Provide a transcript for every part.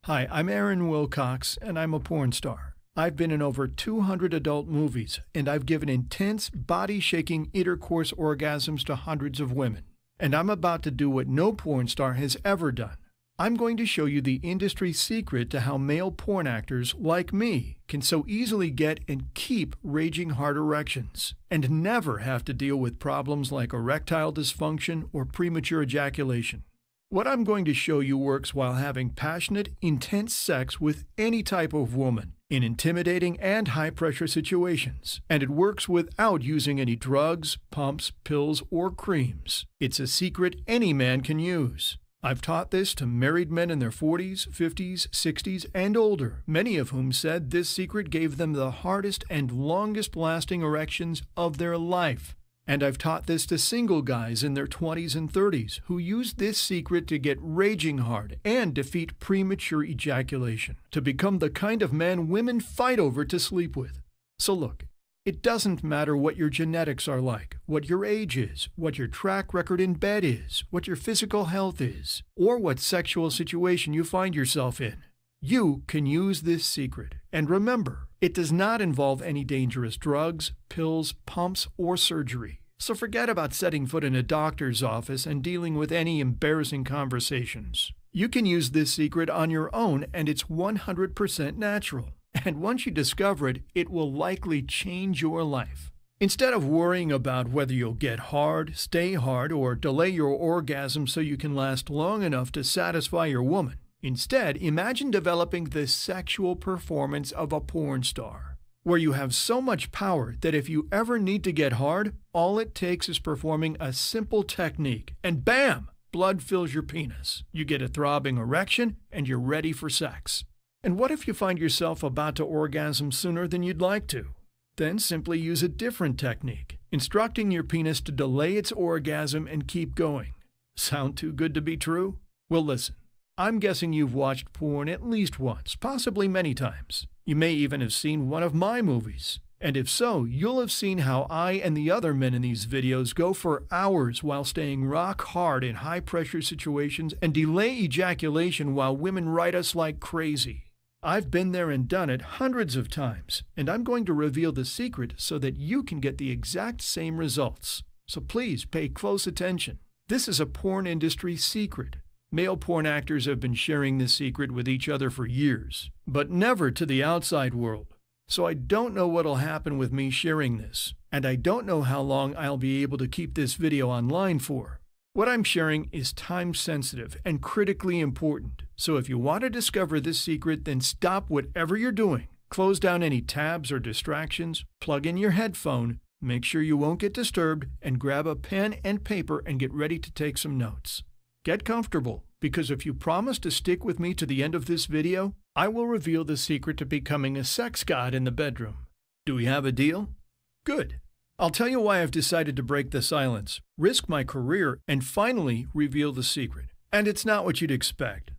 Hi, I'm Aaron Wilcox, and I'm a porn star. I've been in over 200 adult movies, and I've given intense, body-shaking intercourse orgasms to hundreds of women. And I'm about to do what no porn star has ever done. I'm going to show you the industry secret to how male porn actors like me can so easily get and keep raging hard erections, and never have to deal with problems like erectile dysfunction or premature ejaculation. What I'm going to show you works while having passionate, intense sex with any type of woman in intimidating and high-pressure situations, and it works without using any drugs, pumps, pills, or creams. It's a secret any man can use. I've taught this to married men in their 40s, 50s, 60s, and older, many of whom said this secret gave them the hardest and longest-lasting erections of their life. And I've taught this to single guys in their 20s and 30s who use this secret to get raging hard and defeat premature ejaculation, to become the kind of man women fight over to sleep with. So look, it doesn't matter what your genetics are like, what your age is, what your track record in bed is, what your physical health is, or what sexual situation you find yourself in. You can use this secret. And remember, it does not involve any dangerous drugs, pills, pumps, or surgery. So forget about setting foot in a doctor's office and dealing with any embarrassing conversations. You can use this secret on your own, and it's 100% natural. And once you discover it, it will likely change your life. Instead of worrying about whether you'll get hard, stay hard, or delay your orgasm so you can last long enough to satisfy your woman, instead, imagine developing the sexual performance of a porn star, where you have so much power that if you ever need to get hard, all it takes is performing a simple technique, and bam! Blood fills your penis. You get a throbbing erection, and you're ready for sex. And what if you find yourself about to orgasm sooner than you'd like to? Then simply use a different technique, instructing your penis to delay its orgasm and keep going. Sound too good to be true? Well, listen. I'm guessing you've watched porn at least once, possibly many times. You may even have seen one of my movies. And if so, you'll have seen how I and the other men in these videos go for hours while staying rock hard in high-pressure situations and delay ejaculation while women write us like crazy. I've been there and done it hundreds of times, and I'm going to reveal the secret so that you can get the exact same results. So please pay close attention. This is a porn industry secret. Male porn actors have been sharing this secret with each other for years, but never to the outside world. So I don't know what'll happen with me sharing this, and I don't know how long I'll be able to keep this video online for. What I'm sharing is time-sensitive and critically important, so if you want to discover this secret, then stop whatever you're doing. Close down any tabs or distractions, plug in your headphone, make sure you won't get disturbed, and grab a pen and paper and get ready to take some notes. Get comfortable, because if you promise to stick with me to the end of this video, I will reveal the secret to becoming a sex god in the bedroom. Do we have a deal? Good. I'll tell you why I've decided to break the silence, risk my career, and finally reveal the secret. And it's not what you'd expect.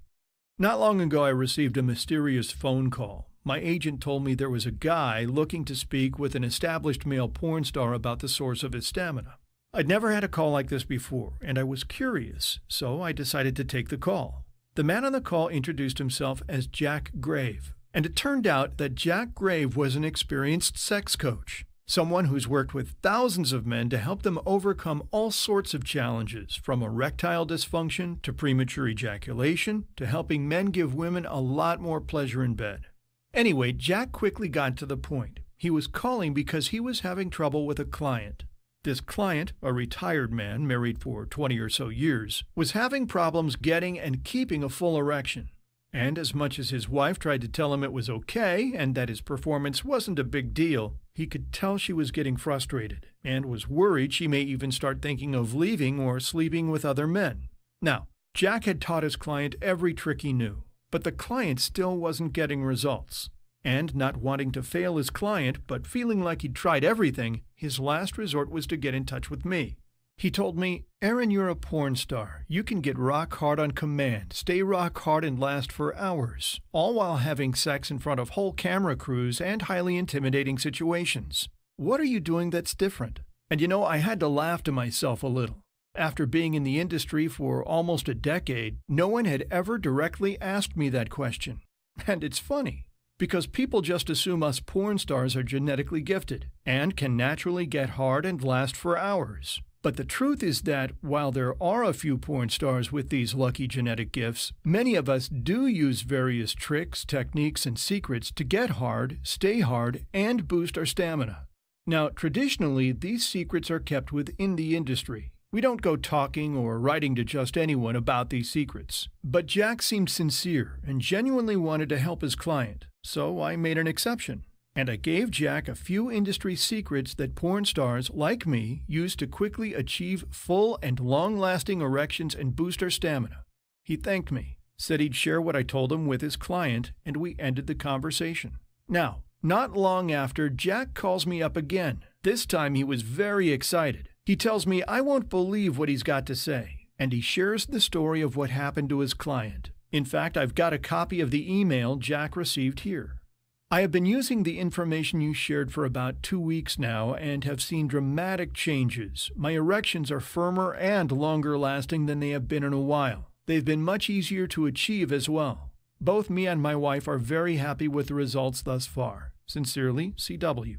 Not long ago, I received a mysterious phone call. My agent told me there was a guy looking to speak with an established male porn star about the source of his stamina. I'd never had a call like this before, and I was curious, so I decided to take the call. The man on the call introduced himself as Jack Grave, and it turned out that Jack Grave was an experienced sex coach, someone who's worked with thousands of men to help them overcome all sorts of challenges, from erectile dysfunction to premature ejaculation to helping men give women a lot more pleasure in bed. Anyway, Jack quickly got to the point. He was calling because he was having trouble with a client. This client, a retired man married for 20 or so years, was having problems getting and keeping a full erection. And as much as his wife tried to tell him it was okay and that his performance wasn't a big deal, he could tell she was getting frustrated and was worried she may even start thinking of leaving or sleeping with other men. Now, Jack had taught his client every trick he knew, but the client still wasn't getting results. And not wanting to fail his client, but feeling like he'd tried everything, his last resort was to get in touch with me. He told me, "Aaron, you're a porn star. You can get rock hard on command, stay rock hard and last for hours, all while having sex in front of whole camera crews and highly intimidating situations. What are you doing that's different?" And you know, I had to laugh to myself a little. After being in the industry for almost a decade, no one had ever directly asked me that question. And it's funny, because people just assume us porn stars are genetically gifted and can naturally get hard and last for hours. But the truth is that while there are a few porn stars with these lucky genetic gifts, many of us do use various tricks, techniques, and secrets to get hard, stay hard, and boost our stamina. Now, traditionally, these secrets are kept within the industry. We don't go talking or writing to just anyone about these secrets. But Jack seemed sincere and genuinely wanted to help his client, so I made an exception. And I gave Jack a few industry secrets that porn stars like me use to quickly achieve full and long-lasting erections and boost our stamina. He thanked me, said he'd share what I told him with his client, and we ended the conversation. Now, not long after, Jack calls me up again. This time he was very excited. He tells me I won't believe what he's got to say, and he shares the story of what happened to his client. In fact, I've got a copy of the email Jack received here. I have been using the information you shared for about 2 weeks now and have seen dramatic changes. My erections are firmer and longer lasting than they have been in a while. They've been much easier to achieve as well. Both me and my wife are very happy with the results thus far. Sincerely, CW.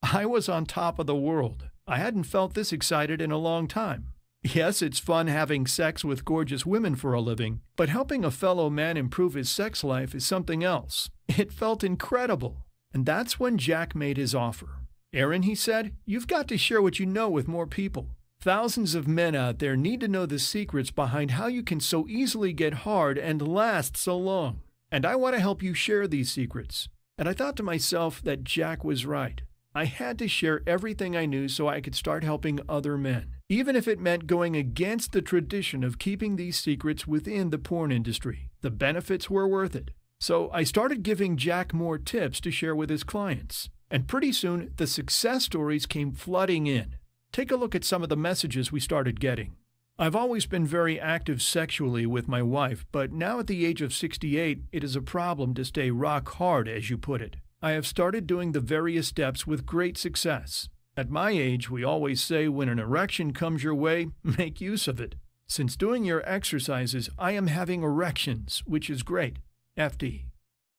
I was on top of the world. I hadn't felt this excited in a long time. Yes, it's fun having sex with gorgeous women for a living, but helping a fellow man improve his sex life is something else. It felt incredible. And that's when Jack made his offer. Aaron, he said, you've got to share what you know with more people. Thousands of men out there need to know the secrets behind how you can so easily get hard and last so long. And I want to help you share these secrets. And I thought to myself that Jack was right. I had to share everything I knew so I could start helping other men, even if it meant going against the tradition of keeping these secrets within the porn industry. The benefits were worth it. So I started giving Jack more tips to share with his clients. And pretty soon, the success stories came flooding in. Take a look at some of the messages we started getting. I've always been very active sexually with my wife, but now at the age of 68, it is a problem to stay rock hard, as you put it. I have started doing the various steps with great success. At my age, we always say when an erection comes your way, make use of it. Since doing your exercises, I am having erections, which is great. FD.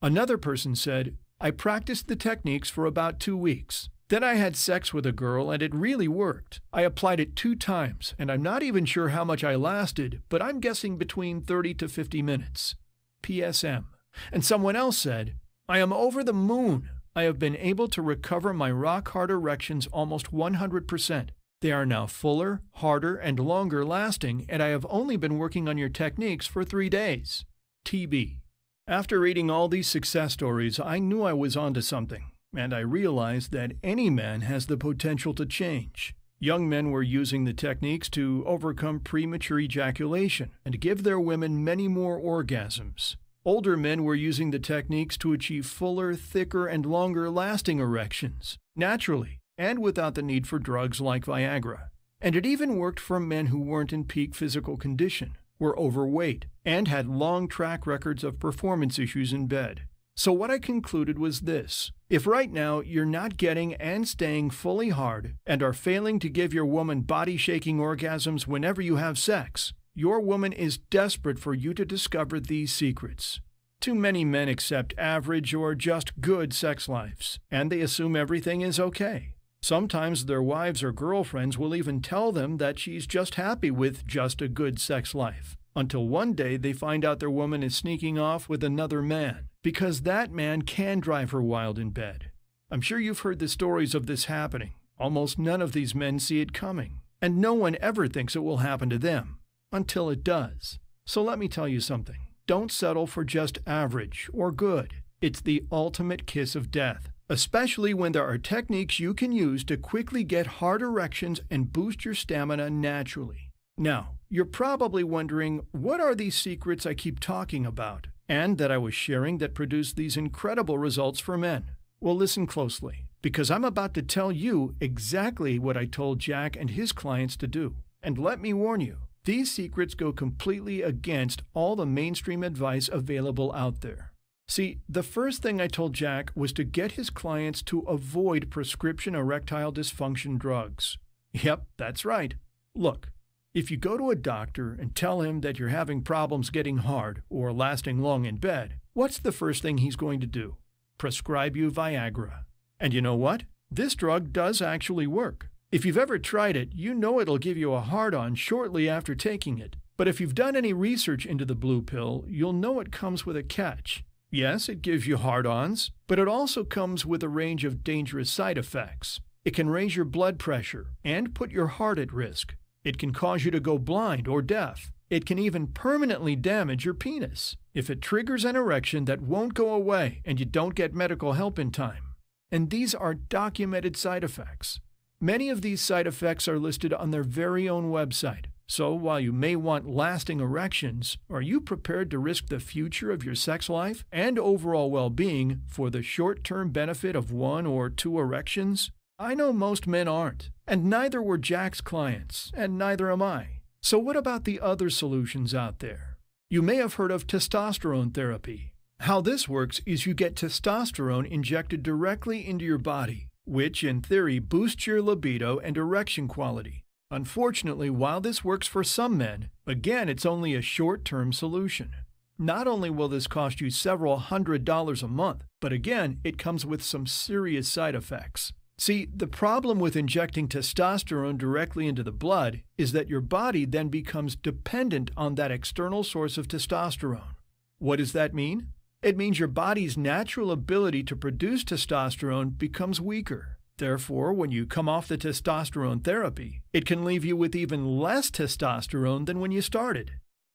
Another person said, I practiced the techniques for about 2 weeks. Then I had sex with a girl and it really worked. I applied it 2 times, and I'm not even sure how much I lasted, but I'm guessing between 30 to 50 minutes. PSM. And someone else said, I am over the moon. I have been able to recover my rock-hard erections almost 100%. They are now fuller, harder, and longer lasting, and I have only been working on your techniques for 3 days. TB. After reading all these success stories, I knew I was onto something, and I realized that any man has the potential to change. Young men were using the techniques to overcome premature ejaculation and give their women many more orgasms. Older men were using the techniques to achieve fuller, thicker, and longer-lasting erections, naturally, and without the need for drugs like Viagra. And it even worked for men who weren't in peak physical condition, were overweight, and had long track records of performance issues in bed. So what I concluded was this. If right now you're not getting and staying fully hard and are failing to give your woman body-shaking orgasms whenever you have sex, your woman is desperate for you to discover these secrets. Too many men accept average or just good sex lives, and they assume everything is okay. Sometimes their wives or girlfriends will even tell them that she's just happy with just a good sex life, until one day they find out their woman is sneaking off with another man, because that man can drive her wild in bed. I'm sure you've heard the stories of this happening. Almost none of these men see it coming, and no one ever thinks it will happen to them. Until it does. So let me tell you something. Don't settle for just average or good. It's the ultimate kiss of death, especially when there are techniques you can use to quickly get hard erections and boost your stamina naturally. Now, you're probably wondering, what are these secrets I keep talking about, and that I was sharing that produce these incredible results for men? Well, listen closely, because I'm about to tell you exactly what I told Jack and his clients to do. And let me warn you, these secrets go completely against all the mainstream advice available out there. See, the first thing I told Jack was to get his clients to avoid prescription erectile dysfunction drugs. Yep, that's right. Look, If you go to a doctor and tell him that you're having problems getting hard or lasting long in bed, what's the first thing he's going to do? Prescribe you Viagra. And you know what? This drug does actually work. If you've ever tried it, you know it'll give you a hard-on shortly after taking it. But if you've done any research into the blue pill, you'll know it comes with a catch. Yes, it gives you hard-ons, but it also comes with a range of dangerous side effects. It can raise your blood pressure and put your heart at risk. It can cause you to go blind or deaf. It can even permanently damage your penis if it triggers an erection that won't go away and you don't get medical help in time. And these are documented side effects. Many of these side effects are listed on their very own website. So while you may want lasting erections, are you prepared to risk the future of your sex life and overall well-being for the short-term benefit of 1 or 2 erections? I know most men aren't, and neither were Jack's clients, and neither am I. So what about the other solutions out there? You may have heard of testosterone therapy. How this works is you get testosterone injected directly into your body, which in theory boosts your libido and erection quality. Unfortunately, while this works for some men, again, it's only a short-term solution. Not only will this cost you several $100s a month, but again, it comes with some serious side effects. See, the problem with injecting testosterone directly into the blood is that your body then becomes dependent on that external source of testosterone. What does that mean? It means your body's natural ability to produce testosterone becomes weaker. Therefore, when you come off the testosterone therapy, it can leave you with even less testosterone than when you started.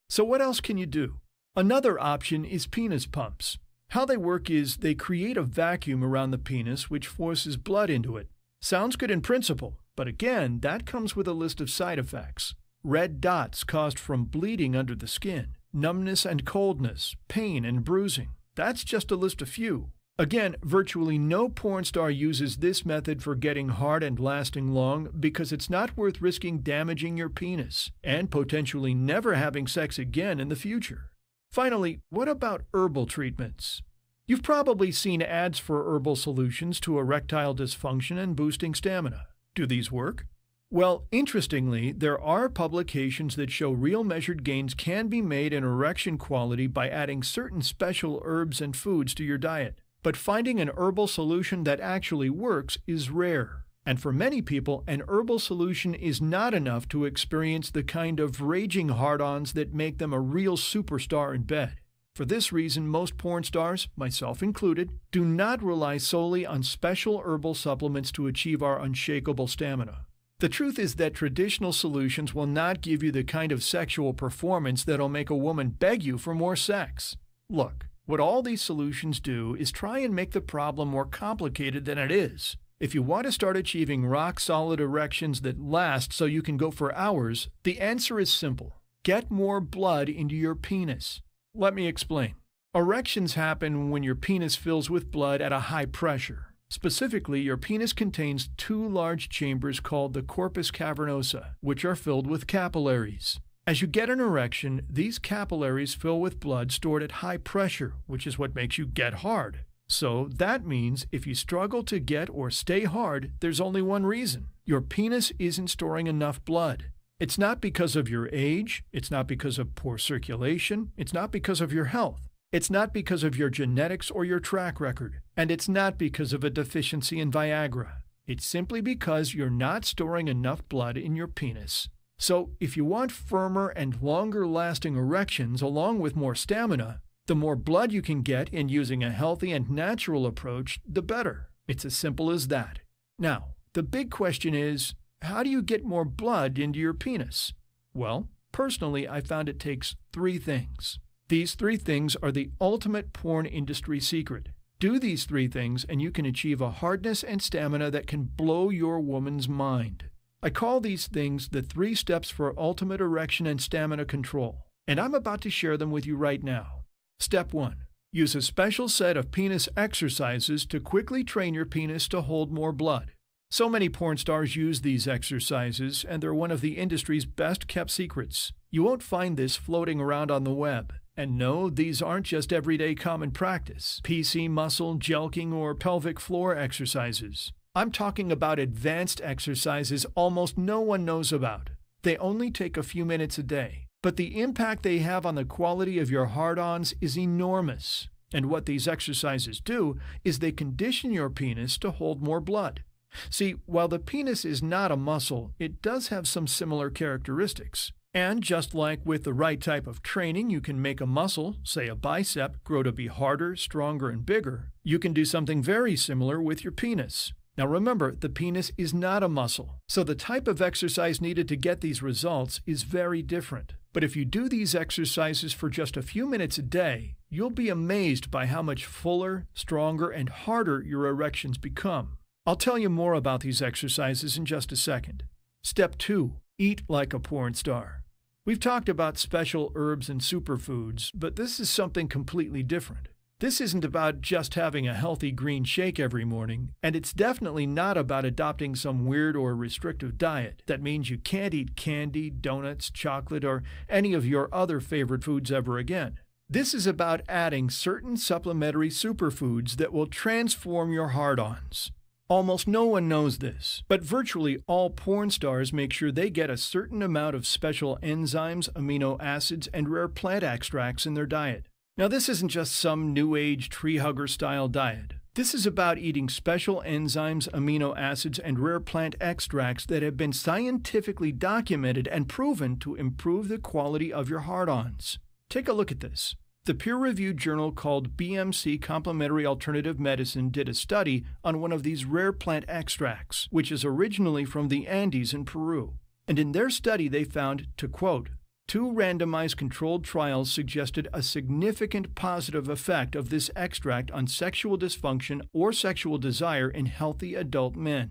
So what else can you do? Another option is penis pumps. How they work is they create a vacuum around the penis which forces blood into it. Sounds good in principle, but again, that comes with a list of side effects. Red dots caused from bleeding under the skin, numbness and coldness, pain and bruising. That's just to list a few. Again, virtually no porn star uses this method for getting hard and lasting long because it's not worth risking damaging your penis and potentially never having sex again in the future. Finally, what about herbal treatments? You've probably seen ads for herbal solutions to erectile dysfunction and boosting stamina. Do these work? Well, interestingly, there are publications that show real measured gains can be made in erection quality by adding certain special herbs and foods to your diet. But finding an herbal solution that actually works is rare. And for many people, an herbal solution is not enough to experience the kind of raging hard-ons that make them a real superstar in bed. For this reason, most porn stars, myself included, do not rely solely on special herbal supplements to achieve our unshakable stamina. The truth is that traditional solutions will not give you the kind of sexual performance that'll make a woman beg you for more sex. Look, what all these solutions do is try and make the problem more complicated than it is. If you want to start achieving rock-solid erections that last so you can go for hours, the answer is simple. Get more blood into your penis. Let me explain. Erections happen when your penis fills with blood at a high pressure. Specifically, your penis contains 2 large chambers called the corpus cavernosa, which are filled with capillaries. As you get an erection, these capillaries fill with blood stored at high pressure, which is what makes you get hard. So that means if you struggle to get or stay hard, there's only one reason. Your penis isn't storing enough blood. It's not because of your age, it's not because of poor circulation, it's not because of your health. It's not because of your genetics or your track record, and it's not because of a deficiency in Viagra. It's simply because you're not storing enough blood in your penis. So if you want firmer and longer-lasting erections along with more stamina, the more blood you can get in using a healthy and natural approach, the better. It's as simple as that. Now, the big question is, how do you get more blood into your penis? Well, personally, I found it takes 3 things. These 3 things are the ultimate porn industry secret. Do these 3 things and you can achieve a hardness and stamina that can blow your woman's mind. I call these things the 3 steps for ultimate erection and stamina control, and I'm about to share them with you right now. Step 1. Use a special set of penis exercises to quickly train your penis to hold more blood. So many porn stars use these exercises, and they're one of the industry's best-kept secrets. You won't find this floating around on the web. And no, these aren't just everyday common practice, PC muscle, jelqing, or pelvic floor exercises. I'm talking about advanced exercises almost no one knows about. They only take a few minutes a day, but the impact they have on the quality of your hard-ons is enormous. And what these exercises do is they condition your penis to hold more blood. See, while the penis is not a muscle, it does have some similar characteristics. And just like with the right type of training, you can make a muscle, say a bicep, grow to be harder, stronger, and bigger, you can do something very similar with your penis. Now remember, the penis is not a muscle, so the type of exercise needed to get these results is very different. But if you do these exercises for just a few minutes a day, you'll be amazed by how much fuller, stronger, and harder your erections become. I'll tell you more about these exercises in just a second. Step 2. Eat like a porn star. We've talked about special herbs and superfoods, but this is something completely different. This isn't about just having a healthy green shake every morning, and it's definitely not about adopting some weird or restrictive diet that means you can't eat candy, donuts, chocolate, or any of your other favorite foods ever again. This is about adding certain supplementary superfoods that will transform your hard-ons. Almost no one knows this, but virtually all porn stars make sure they get a certain amount of special enzymes, amino acids, and rare plant extracts in their diet. Now, this isn't just some new age tree hugger style diet. This is about eating special enzymes, amino acids, and rare plant extracts that have been scientifically documented and proven to improve the quality of your hard-ons. Take a look at this. The peer-reviewed journal called BMC Complementary Alternative Medicine did a study on one of these rare plant extracts, which is originally from the Andes in Peru. And in their study, they found, to quote, 2 randomized controlled trials suggested a significant positive effect of this extract on sexual dysfunction or sexual desire in healthy adult men.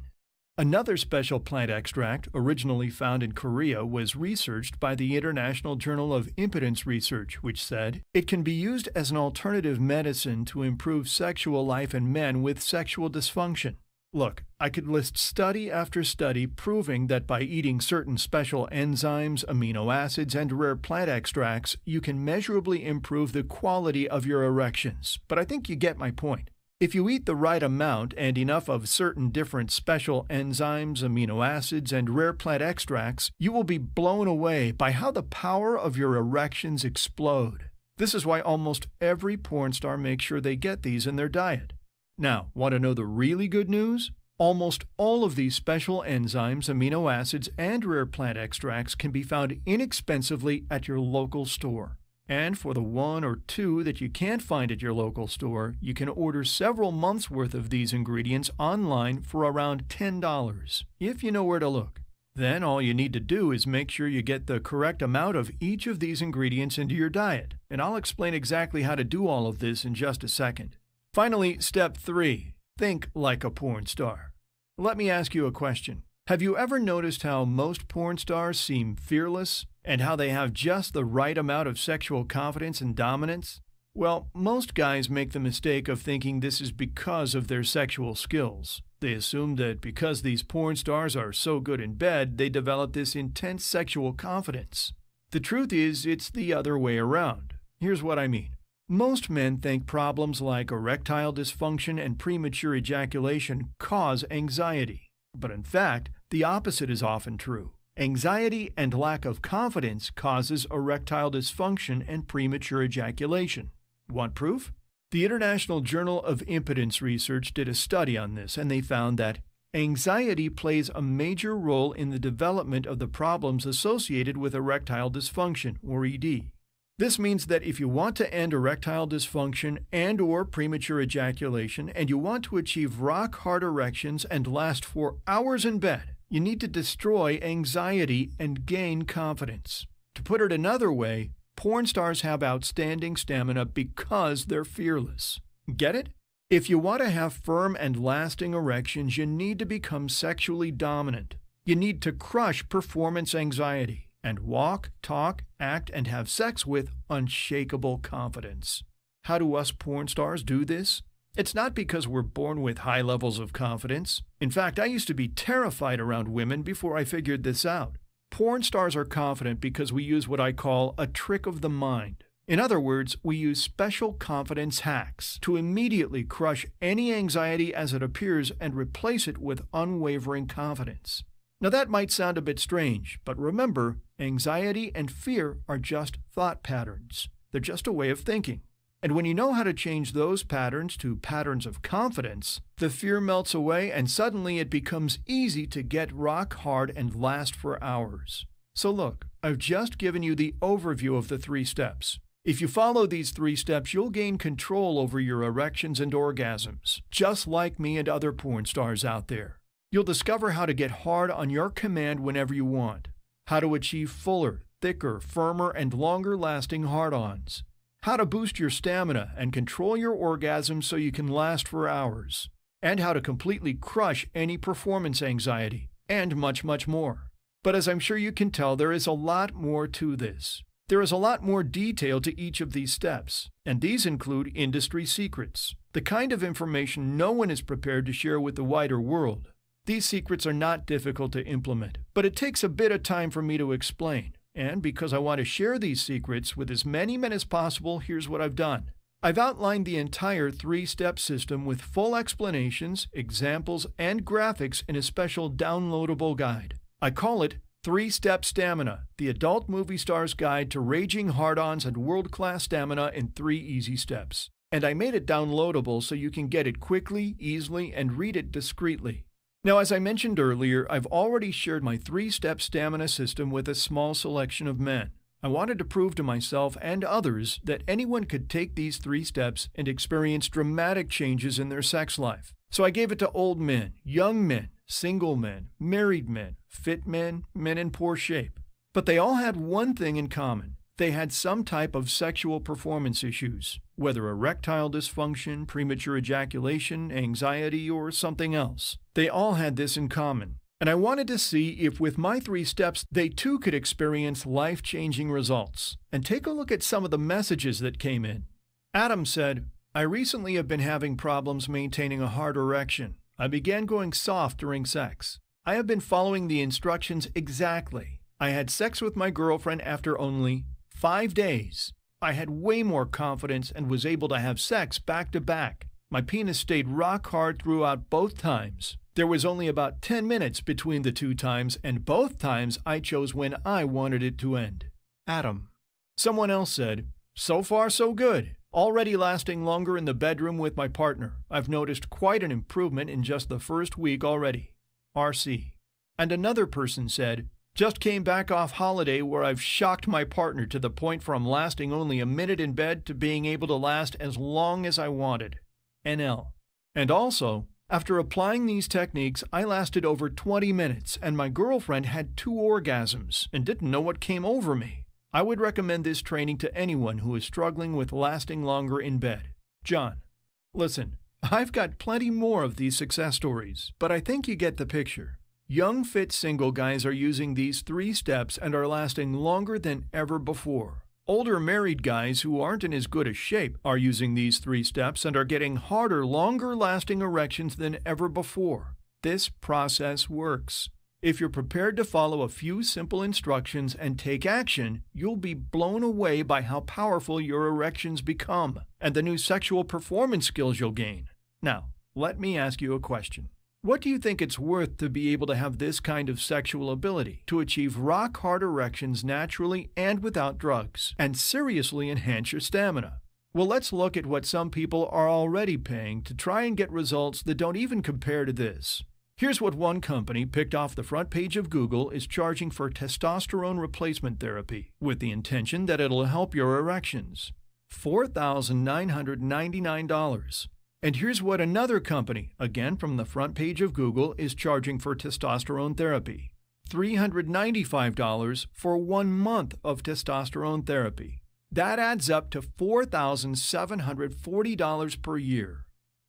Another special plant extract, originally found in Korea, was researched by the International Journal of Impotence Research, which said it can be used as an alternative medicine to improve sexual life in men with sexual dysfunction. Look, I could list study after study proving that by eating certain special enzymes, amino acids, and rare plant extracts, you can measurably improve the quality of your erections. But I think you get my point. If you eat the right amount and enough of certain different special enzymes, amino acids, and rare plant extracts, you will be blown away by how the power of your erections explode. This is why almost every porn star makes sure they get these in their diet. Now, want to know the really good news? Almost all of these special enzymes, amino acids, and rare plant extracts can be found inexpensively at your local store. And for the 1 or 2 that you can't find at your local store, you can order several months' worth of these ingredients online for around $10, if you know where to look. Then all you need to do is make sure you get the correct amount of each of these ingredients into your diet, and I'll explain exactly how to do all of this in just a second. Finally, step 3. Think like a porn star. Let me ask you a question. Have you ever noticed how most porn stars seem fearless and how they have just the right amount of sexual confidence and dominance? Well, most guys make the mistake of thinking this is because of their sexual skills. They assume that because these porn stars are so good in bed, they develop this intense sexual confidence. The truth is, it's the other way around. Here's what I mean. Most men think problems like erectile dysfunction and premature ejaculation cause anxiety. But in fact, the opposite is often true. Anxiety and lack of confidence causes erectile dysfunction and premature ejaculation. Want proof? The International Journal of Impotence Research did a study on this, and they found that anxiety plays a major role in the development of the problems associated with erectile dysfunction, or ED. This means that if you want to end erectile dysfunction and/or premature ejaculation, and you want to achieve rock-hard erections and last for hours in bed, you need to destroy anxiety and gain confidence. To put it another way, porn stars have outstanding stamina because they're fearless. Get it? If you want to have firm and lasting erections, you need to become sexually dominant. You need to crush performance anxiety and walk, talk, act, and have sex with unshakable confidence. How do us porn stars do this? It's not because we're born with high levels of confidence. In fact, I used to be terrified around women before I figured this out. Porn stars are confident because we use what I call a trick of the mind. In other words, we use special confidence hacks to immediately crush any anxiety as it appears and replace it with unwavering confidence. Now that might sound a bit strange, but remember, anxiety and fear are just thought patterns. They're just a way of thinking. And when you know how to change those patterns to patterns of confidence, the fear melts away and suddenly it becomes easy to get rock hard and last for hours. So look, I've just given you the overview of the 3 steps. If you follow these 3 steps, you'll gain control over your erections and orgasms, just like me and other porn stars out there. You'll discover how to get hard on your command whenever you want, how to achieve fuller, thicker, firmer, and longer-lasting hard-ons, how to boost your stamina and control your orgasms so you can last for hours, and how to completely crush any performance anxiety, and much, much more. But as I'm sure you can tell, there is a lot more to this. There is a lot more detail to each of these steps, and these include industry secrets, the kind of information no one is prepared to share with the wider world. These secrets are not difficult to implement, but it takes a bit of time for me to explain. And because I want to share these secrets with as many men as possible, here's what I've done. I've outlined the entire 3-step system with full explanations, examples, and graphics in a special downloadable guide. I call it 3-Step Stamina, the adult movie star's guide to raging hard-ons and world-class stamina in 3 easy steps. And I made it downloadable so you can get it quickly, easily, and read it discreetly. Now, as I mentioned earlier, I've already shared my 3-step stamina system with a small selection of men. I wanted to prove to myself and others that anyone could take these 3 steps and experience dramatic changes in their sex life. So I gave it to old men, young men, single men, married men, fit men, men in poor shape. But they all had one thing in common. They had some type of sexual performance issues, whether erectile dysfunction, premature ejaculation, anxiety, or something else. They all had this in common. And I wanted to see if with my 3 steps, they too could experience life-changing results. And take a look at some of the messages that came in. Adam said, I recently have been having problems maintaining a hard erection. I began going soft during sex. I have been following the instructions exactly. I had sex with my girlfriend after only 5 days. I had way more confidence and was able to have sex back to back. My penis stayed rock hard throughout both times. There was only about 10 minutes between the 2 times, and both times I chose when I wanted it to end. Adam. Someone else said, so far so good. Already lasting longer in the bedroom with my partner. I've noticed quite an improvement in just the first week already. RC. And another person said, just came back off holiday where I've shocked my partner to the point from lasting only a minute in bed to being able to last as long as I wanted. NL. And also, after applying these techniques, I lasted over 20 minutes and my girlfriend had 2 orgasms and didn't know what came over me. I would recommend this training to anyone who is struggling with lasting longer in bed. John. Listen, I've got plenty more of these success stories, but I think you get the picture. Young, fit single guys are using these 3 steps and are lasting longer than ever before. Older married guys who aren't in as good a shape are using these 3 steps and are getting harder, longer-lasting erections than ever before. This process works. If you're prepared to follow a few simple instructions and take action, you'll be blown away by how powerful your erections become and the new sexual performance skills you'll gain. Now, let me ask you a question. What do you think it's worth to be able to have this kind of sexual ability, to achieve rock-hard erections naturally and without drugs, and seriously enhance your stamina? Well, let's look at what some people are already paying to try and get results that don't even compare to this. Here's what one company picked off the front page of Google is charging for testosterone replacement therapy, with the intention that it'll help your erections. $4,999. And here's what another company, again from the front page of Google, is charging for testosterone therapy. $395 for 1 month of testosterone therapy. That adds up to $4,740 per year.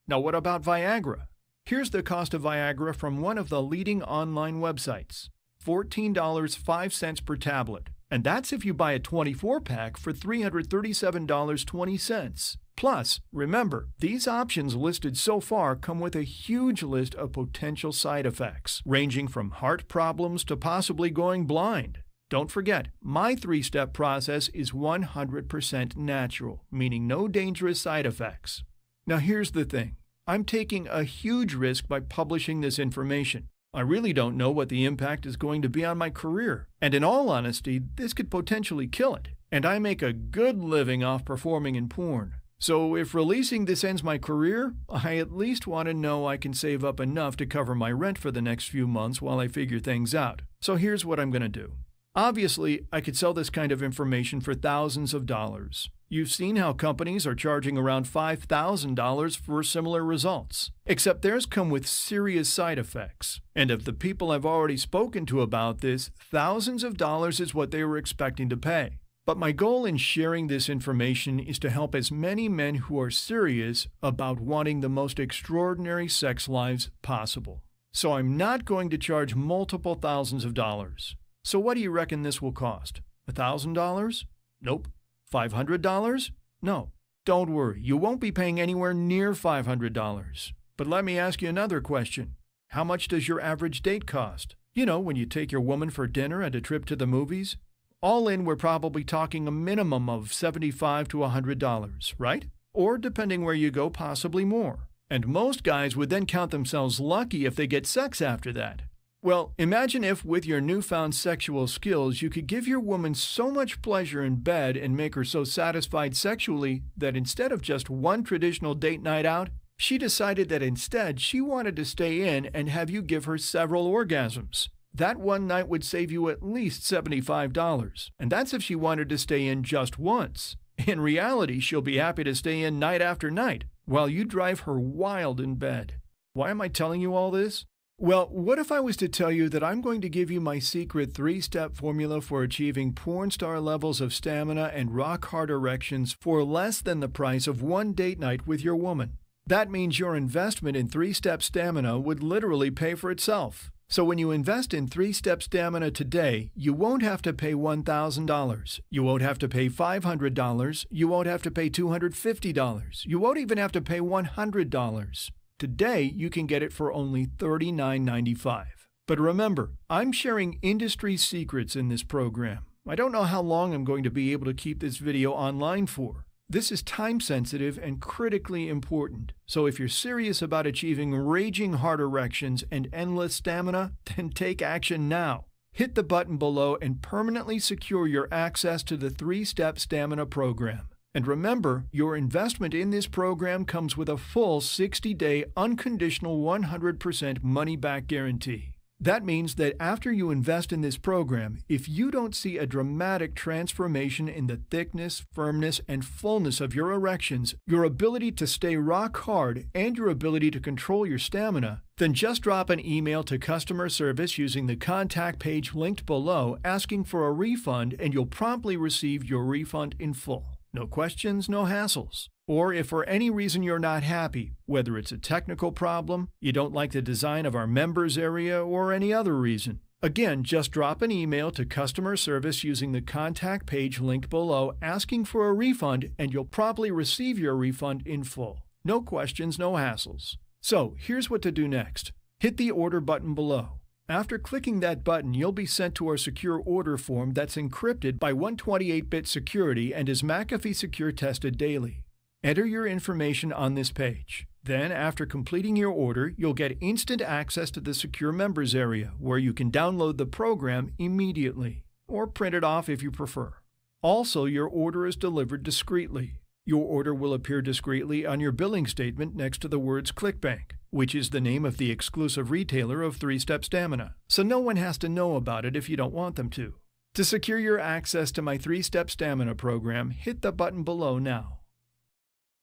Now what about Viagra? Here's the cost of Viagra from one of the leading online websites. $14.05 per tablet. And that's if you buy a 24-pack for $337.20. Plus, remember, these options listed so far come with a huge list of potential side effects, ranging from heart problems to possibly going blind. Don't forget, my 3-step process is 100% natural, meaning no dangerous side effects. Now here's the thing. I'm taking a huge risk by publishing this information. I really don't know what the impact is going to be on my career, and in all honesty, this could potentially kill it. And I make a good living off performing in porn. So if releasing this ends my career, I at least want to know I can save up enough to cover my rent for the next few months while I figure things out. So here's what I'm going to do. Obviously, I could sell this kind of information for thousands of dollars. You've seen how companies are charging around $5,000 for similar results, except theirs come with serious side effects. And of the people I've already spoken to about this, thousands of dollars is what they were expecting to pay. But my goal in sharing this information is to help as many men who are serious about wanting the most extraordinary sex lives possible. So I'm not going to charge multiple thousands of dollars. So what do you reckon this will cost? $1,000? Nope. $500? No. Don't worry, you won't be paying anywhere near $500. But let me ask you another question. How much does your average date cost? You know, when you take your woman for dinner and a trip to the movies? All in, we're probably talking a minimum of $75 to $100, right? Or, depending where you go, possibly more. And most guys would then count themselves lucky if they get sex after that. Well, imagine if, with your newfound sexual skills, you could give your woman so much pleasure in bed and make her so satisfied sexually that instead of just one traditional date night out, she decided that instead she wanted to stay in and have you give her several orgasms. That one night would save you at least $75, and that's if she wanted to stay in just once. In reality, she'll be happy to stay in night after night, while you drive her wild in bed. Why am I telling you all this? Well, what if I was to tell you that I'm going to give you my secret 3-step formula for achieving porn star levels of stamina and rock-hard erections for less than the price of one date night with your woman? That means your investment in 3-step stamina would literally pay for itself. So when you invest in 3-step stamina today, you won't have to pay $1,000. You won't have to pay $500. You won't have to pay $250. You won't even have to pay $100. Today, you can get it for only $39.95. But remember, I'm sharing industry secrets in this program. I don't know how long I'm going to be able to keep this video online for. This is time-sensitive and critically important, so if you're serious about achieving raging hard erections and endless stamina, then take action now. Hit the button below and permanently secure your access to the 3-step stamina program. And remember, your investment in this program comes with a full 60-day unconditional 100% money-back guarantee. That means that after you invest in this program, if you don't see a dramatic transformation in the thickness, firmness, and fullness of your erections, your ability to stay rock hard, and your ability to control your stamina, then just drop an email to customer service using the contact page linked below asking for a refund, and you'll promptly receive your refund in full. No questions, no hassles. Or if for any reason you're not happy, whether it's a technical problem, you don't like the design of our members area, or any other reason, again, just drop an email to customer service using the contact page linked below asking for a refund, and you'll probably receive your refund in full. No questions, no hassles. So here's what to do next. Hit the order button below. After clicking that button, you'll be sent to our secure order form that's encrypted by 128-bit security and is McAfee Secure tested daily. Enter your information on this page. Then, after completing your order, you'll get instant access to the secure members area, where you can download the program immediately, or print it off if you prefer. Also, your order is delivered discreetly. Your order will appear discreetly on your billing statement next to the words ClickBank, which is the name of the exclusive retailer of 3-Step Stamina, so no one has to know about it if you don't want them to. To secure your access to my 3-Step Stamina program, hit the button below now.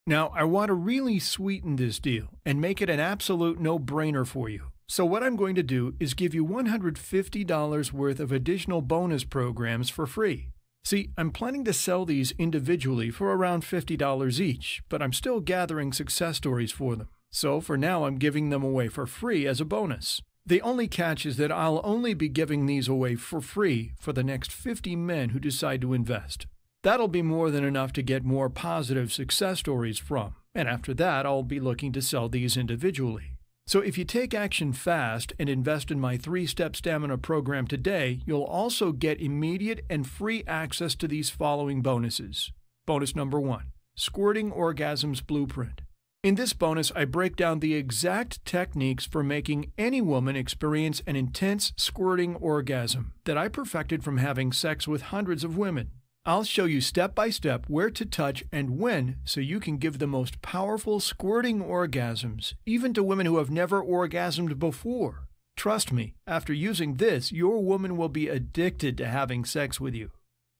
Now, I want to really sweeten this deal and make it an absolute no-brainer for you. So what I'm going to do is give you $150 worth of additional bonus programs for free. See, I'm planning to sell these individually for around $50 each, but I'm still gathering success stories for them. So for now, I'm giving them away for free as a bonus. The only catch is that I'll only be giving these away for free for the next 50 men who decide to invest. That'll be more than enough to get more positive success stories from, and after that I'll be looking to sell these individually. So if you take action fast and invest in my 3-Step Stamina program today, you'll also get immediate and free access to these following bonuses. Bonus number 1, Squirting Orgasms Blueprint. In this bonus, I break down the exact techniques for making any woman experience an intense squirting orgasm that I perfected from having sex with hundreds of women. I'll show you step by step where to touch and when so you can give the most powerful squirting orgasms, even to women who have never orgasmed before. Trust me, after using this, your woman will be addicted to having sex with you.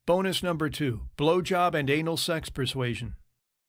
Bonus number 2, blowjob and anal sex persuasion.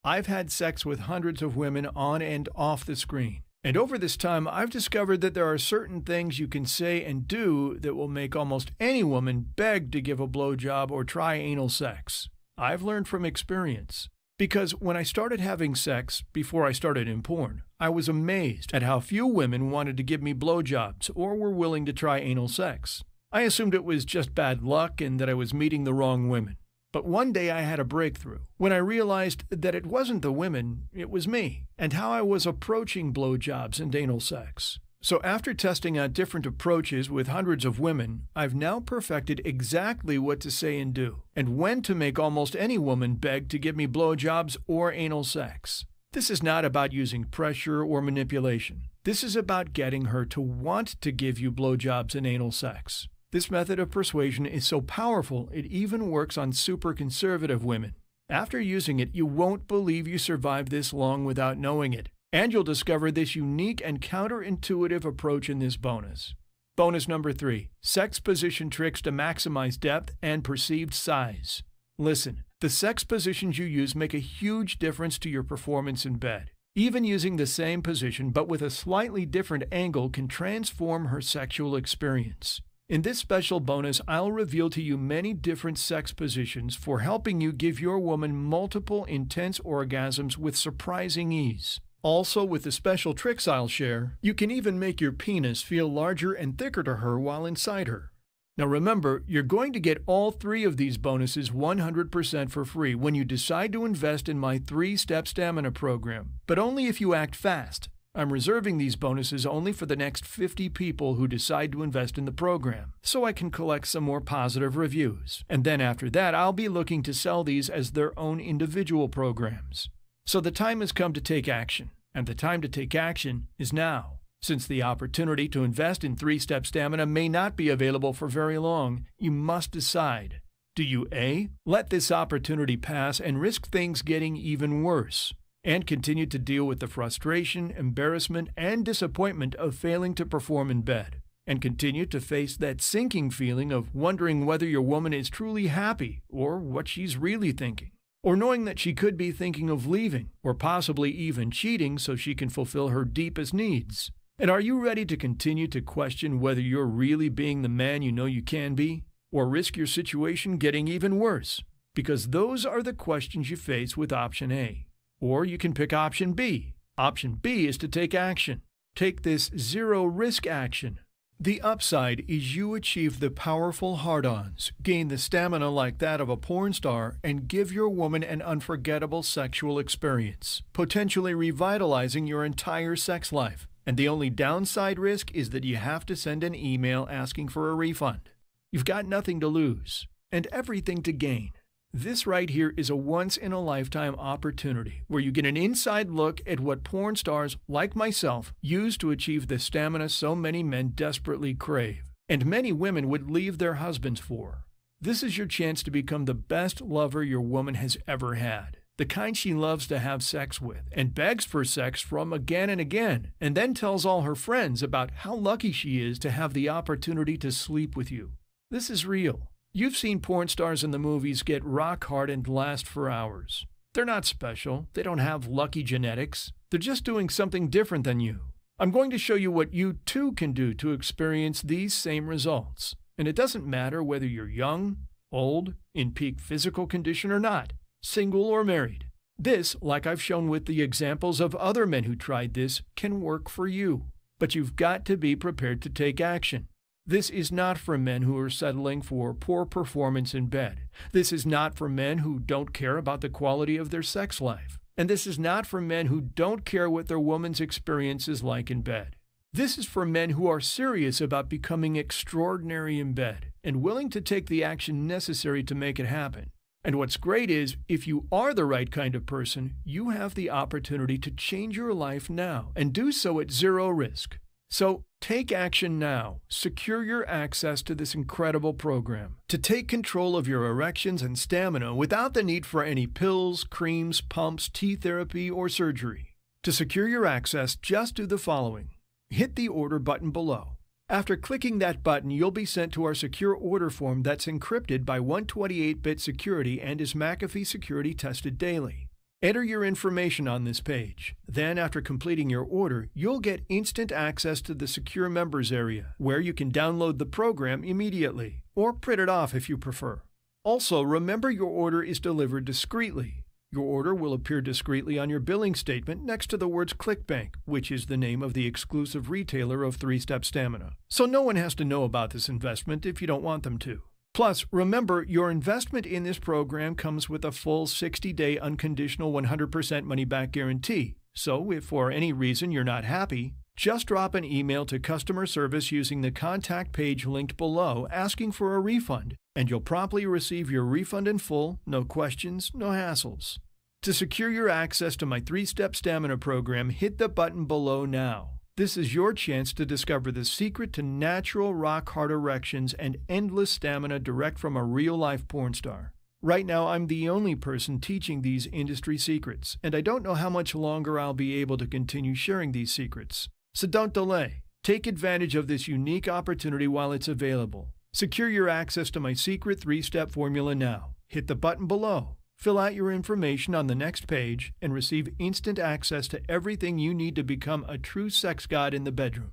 I've had sex with hundreds of women on and off the screen, and over this time I've discovered that there are certain things you can say and do that will make almost any woman beg to give a blowjob or try anal sex. I've learned from experience. Because when I started having sex, before I started in porn, I was amazed at how few women wanted to give me blowjobs or were willing to try anal sex. I assumed it was just bad luck and that I was meeting the wrong women. But one day I had a breakthrough when I realized that it wasn't the women, it was me, and how I was approaching blowjobs and anal sex. So after testing out different approaches with hundreds of women, I've now perfected exactly what to say and do, and when to make almost any woman beg to give me blowjobs or anal sex. This is not about using pressure or manipulation. This is about getting her to want to give you blowjobs and anal sex. This method of persuasion is so powerful, it even works on super conservative women. After using it, you won't believe you survived this long without knowing it, and you'll discover this unique and counterintuitive approach in this bonus. Bonus number 3, sex position tricks to maximize depth and perceived size. Listen, the sex positions you use make a huge difference to your performance in bed. Even using the same position but with a slightly different angle can transform her sexual experience. In this special bonus, I'll reveal to you many different sex positions for helping you give your woman multiple intense orgasms with surprising ease. Also, with the special tricks I'll share, you can even make your penis feel larger and thicker to her while inside her. Now remember, you're going to get all 3 of these bonuses 100% for free when you decide to invest in my 3-step stamina program, but only if you act fast. I'm reserving these bonuses only for the next 50 people who decide to invest in the program, so I can collect some more positive reviews. And then after that, I'll be looking to sell these as their own individual programs. So the time has come to take action, and the time to take action is now. Since the opportunity to invest in 3-step stamina may not be available for very long, you must decide. Do you A, let this opportunity pass and risk things getting even worse, and continue to deal with the frustration, embarrassment, and disappointment of failing to perform in bed, and continue to face that sinking feeling of wondering whether your woman is truly happy or what she's really thinking, or knowing that she could be thinking of leaving or possibly even cheating so she can fulfill her deepest needs? And are you ready to continue to question whether you're really being the man you know you can be, or risk your situation getting even worse? Because those are the questions you face with option A. Or you can pick option B. Option B is to take action. Take this zero-risk action. The upside is you achieve the powerful hard-ons, gain the stamina like that of a porn star, and give your woman an unforgettable sexual experience, potentially revitalizing your entire sex life. And the only downside risk is that you have to send an email asking for a refund. You've got nothing to lose and everything to gain. This right here is a once-in-a-lifetime opportunity where you get an inside look at what porn stars like myself use to achieve the stamina so many men desperately crave, and many women would leave their husbands for. This is your chance to become the best lover your woman has ever had, the kind she loves to have sex with and begs for sex from again and again, and then tells all her friends about how lucky she is to have the opportunity to sleep with you. This is real. You've seen porn stars in the movies get rock hard and last for hours. They're not special. They don't have lucky genetics. They're just doing something different than you. I'm going to show you what you too can do to experience these same results. And it doesn't matter whether you're young, old, in peak physical condition or not, single or married. This, like I've shown with the examples of other men who tried this, can work for you. But you've got to be prepared to take action. This is not for men who are settling for poor performance in bed. This is not for men who don't care about the quality of their sex life. And this is not for men who don't care what their woman's experience is like in bed. This is for men who are serious about becoming extraordinary in bed and willing to take the action necessary to make it happen. And what's great is, if you are the right kind of person, you have the opportunity to change your life now and do so at zero risk. So take action now. Secure your access to this incredible program to take control of your erections and stamina without the need for any pills, creams, pumps, T-therapy, or surgery. To secure your access, just do the following. Hit the order button below. After clicking that button, you'll be sent to our secure order form that's encrypted by 128-bit security and is McAfee security tested daily. Enter your information on this page. Then, after completing your order, you'll get instant access to the secure members area, where you can download the program immediately, or print it off if you prefer. Also, remember your order is delivered discreetly. Your order will appear discreetly on your billing statement next to the words ClickBank, which is the name of the exclusive retailer of 3-Step Stamina. So no one has to know about this investment if you don't want them to. Plus, remember, your investment in this program comes with a full 60-day unconditional 100% money-back guarantee. So if for any reason you're not happy, just drop an email to customer service using the contact page linked below asking for a refund, and you'll promptly receive your refund in full, no questions, no hassles. To secure your access to my 3-Step Stamina program, hit the button below now. This is your chance to discover the secret to natural rock-hard erections and endless stamina direct from a real-life porn star. Right now, I'm the only person teaching these industry secrets, and I don't know how much longer I'll be able to continue sharing these secrets. So don't delay. Take advantage of this unique opportunity while it's available. Secure your access to my secret 3-step formula now. Hit the button below. Fill out your information on the next page and receive instant access to everything you need to become a true sex god in the bedroom.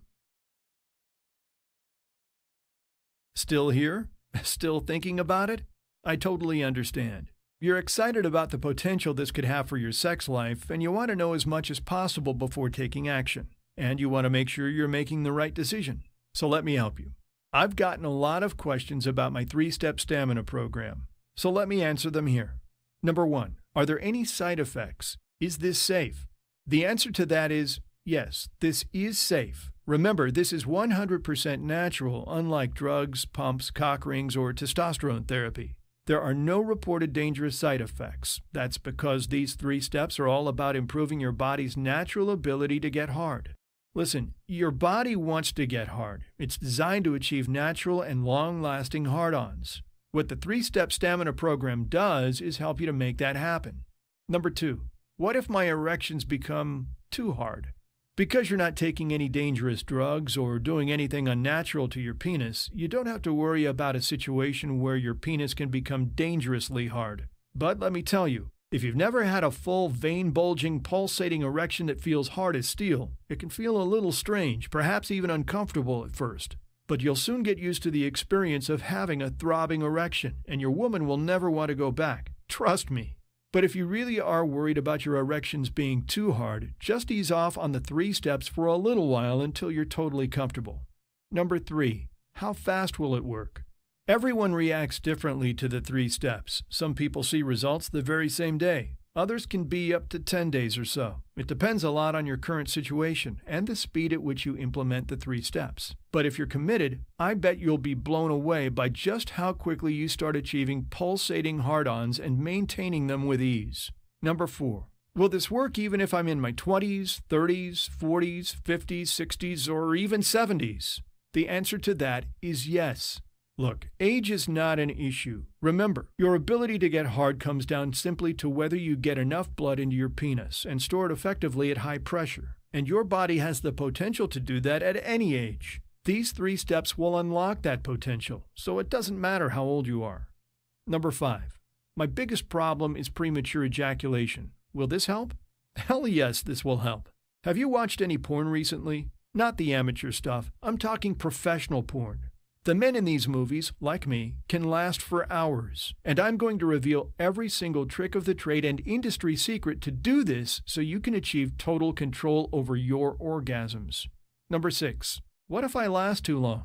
Still here? Still thinking about it? I totally understand. You're excited about the potential this could have for your sex life, and you want to know as much as possible before taking action. And you want to make sure you're making the right decision. So let me help you. I've gotten a lot of questions about my 3-Step Stamina program, so let me answer them here. Number 1, are there any side effects? Is this safe? The answer to that is yes, this is safe. Remember, this is 100% natural, unlike drugs, pumps, cock rings, or testosterone therapy. There are no reported dangerous side effects. That's because these 3 steps are all about improving your body's natural ability to get hard. Listen, your body wants to get hard. It's designed to achieve natural and long-lasting hard-ons. What the 3-Step Stamina program does is help you to make that happen. Number 2, what if my erections become too hard? Because you're not taking any dangerous drugs or doing anything unnatural to your penis, you don't have to worry about a situation where your penis can become dangerously hard. But let me tell you, if you've never had a full, vein-bulging, pulsating erection that feels hard as steel, it can feel a little strange, perhaps even uncomfortable at first. But you'll soon get used to the experience of having a throbbing erection, and your woman will never want to go back. Trust me. But if you really are worried about your erections being too hard, just ease off on the 3 steps for a little while until you're totally comfortable. Number 3, how fast will it work? Everyone reacts differently to the 3 steps. Some people see results the very same day. Others can be up to 10 days or so. It depends a lot on your current situation and the speed at which you implement the 3 steps. But if you're committed, I bet you'll be blown away by just how quickly you start achieving pulsating hard-ons and maintaining them with ease. Number 4, will this work even if I'm in my 20s, 30s, 40s, 50s, 60s, or even 70s? The answer to that is yes. Look, age is not an issue. Remember, your ability to get hard comes down simply to whether you get enough blood into your penis and store it effectively at high pressure. And your body has the potential to do that at any age. These 3 steps will unlock that potential, so it doesn't matter how old you are. Number 5, my biggest problem is premature ejaculation. Will this help? Hell yes, this will help. Have you watched any porn recently? Not the amateur stuff. I'm talking professional porn. The men in these movies, like me, can last for hours, and I'm going to reveal every single trick of the trade and industry secret to do this so you can achieve total control over your orgasms. Number 6, what if I last too long?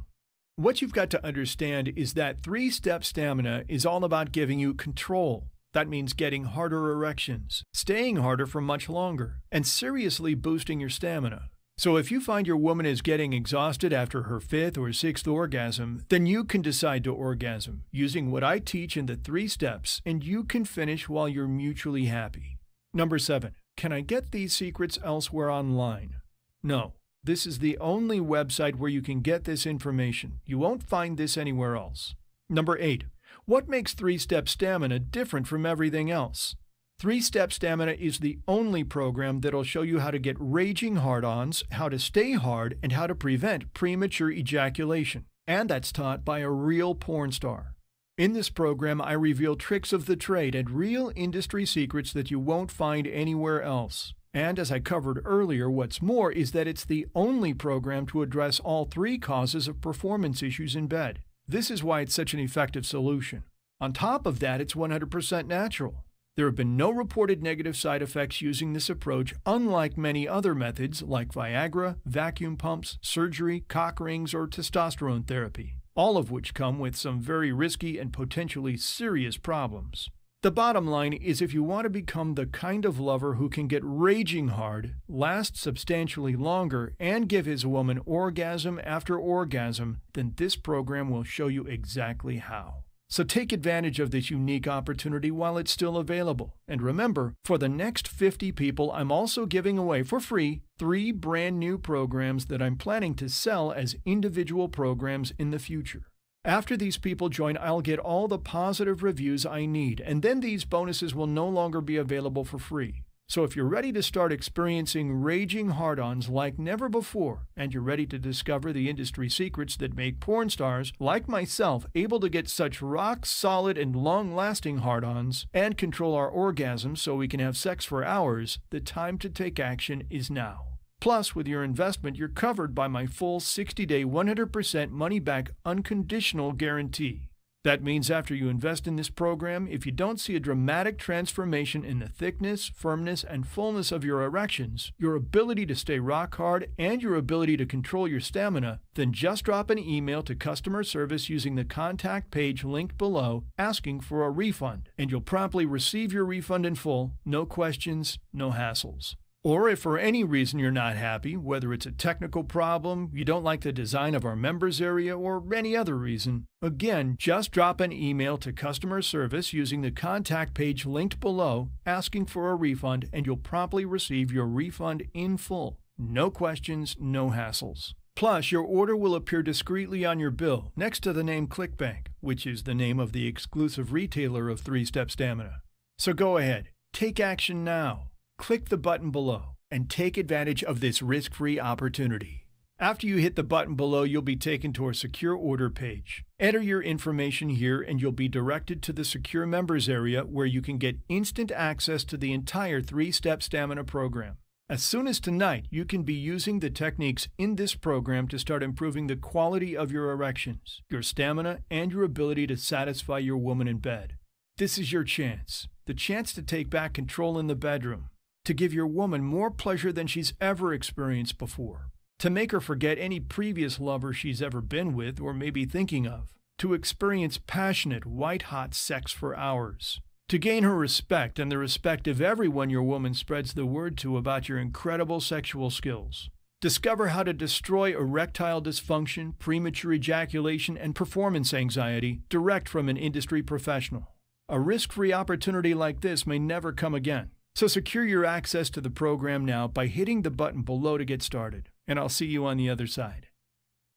What you've got to understand is that 3-Step Stamina is all about giving you control. That means getting harder erections, staying harder for much longer, and seriously boosting your stamina. So if you find your woman is getting exhausted after her 5th or 6th orgasm, then you can decide to orgasm using what I teach in the 3 steps, and you can finish while you're mutually happy. Number 7. Can I get these secrets elsewhere online? No. This is the only website where you can get this information. You won't find this anywhere else. Number 8. What makes 3-Step Stamina different from everything else? 3-Step Stamina is the only program that'll show you how to get raging hard-ons, how to stay hard, and how to prevent premature ejaculation. And that's taught by a real porn star. In this program, I reveal tricks of the trade and real industry secrets that you won't find anywhere else. And as I covered earlier, what's more is that it's the only program to address all 3 causes of performance issues in bed. This is why it's such an effective solution. On top of that, it's 100% natural. There have been no reported negative side effects using this approach, unlike many other methods like Viagra, vacuum pumps, surgery, cock rings, or testosterone therapy, all of which come with some very risky and potentially serious problems. The bottom line is if you want to become the kind of lover who can get raging hard, last substantially longer, and give his woman orgasm after orgasm, then this program will show you exactly how. So take advantage of this unique opportunity while it's still available. And remember, for the next 50 people, I'm also giving away for free 3 brand new programs that I'm planning to sell as individual programs in the future. After these people join, I'll get all the positive reviews I need, and then these bonuses will no longer be available for free. So if you're ready to start experiencing raging hard-ons like never before, and you're ready to discover the industry secrets that make porn stars like myself able to get such rock-solid and long-lasting hard-ons and control our orgasms so we can have sex for hours, the time to take action is now. Plus, with your investment, you're covered by my full 60-day 100% money-back unconditional guarantee. That means after you invest in this program, if you don't see a dramatic transformation in the thickness, firmness, and fullness of your erections, your ability to stay rock hard, and your ability to control your stamina, then just drop an email to customer service using the contact page linked below asking for a refund, and you'll promptly receive your refund in full, no questions, no hassles. Or if for any reason you're not happy, whether it's a technical problem, you don't like the design of our members area, or any other reason, again, just drop an email to customer service using the contact page linked below asking for a refund, and you'll promptly receive your refund in full. No questions, no hassles. Plus, your order will appear discreetly on your bill next to the name ClickBank, which is the name of the exclusive retailer of 3-Step Stamina. So go ahead, take action now. Click the button below and take advantage of this risk-free opportunity. After you hit the button below, you'll be taken to our secure order page. Enter your information here and you'll be directed to the secure members area where you can get instant access to the entire 3-Step Stamina program. As soon as tonight, you can be using the techniques in this program to start improving the quality of your erections, your stamina, and your ability to satisfy your woman in bed. This is your chance, the chance to take back control in the bedroom, to give your woman more pleasure than she's ever experienced before, to make her forget any previous lover she's ever been with or may be thinking of, to experience passionate, white-hot sex for hours, to gain her respect and the respect of everyone your woman spreads the word to about your incredible sexual skills. Discover how to destroy erectile dysfunction, premature ejaculation, and performance anxiety direct from an industry professional. A risk-free opportunity like this may never come again. So secure your access to the program now by hitting the button below to get started, and I'll see you on the other side.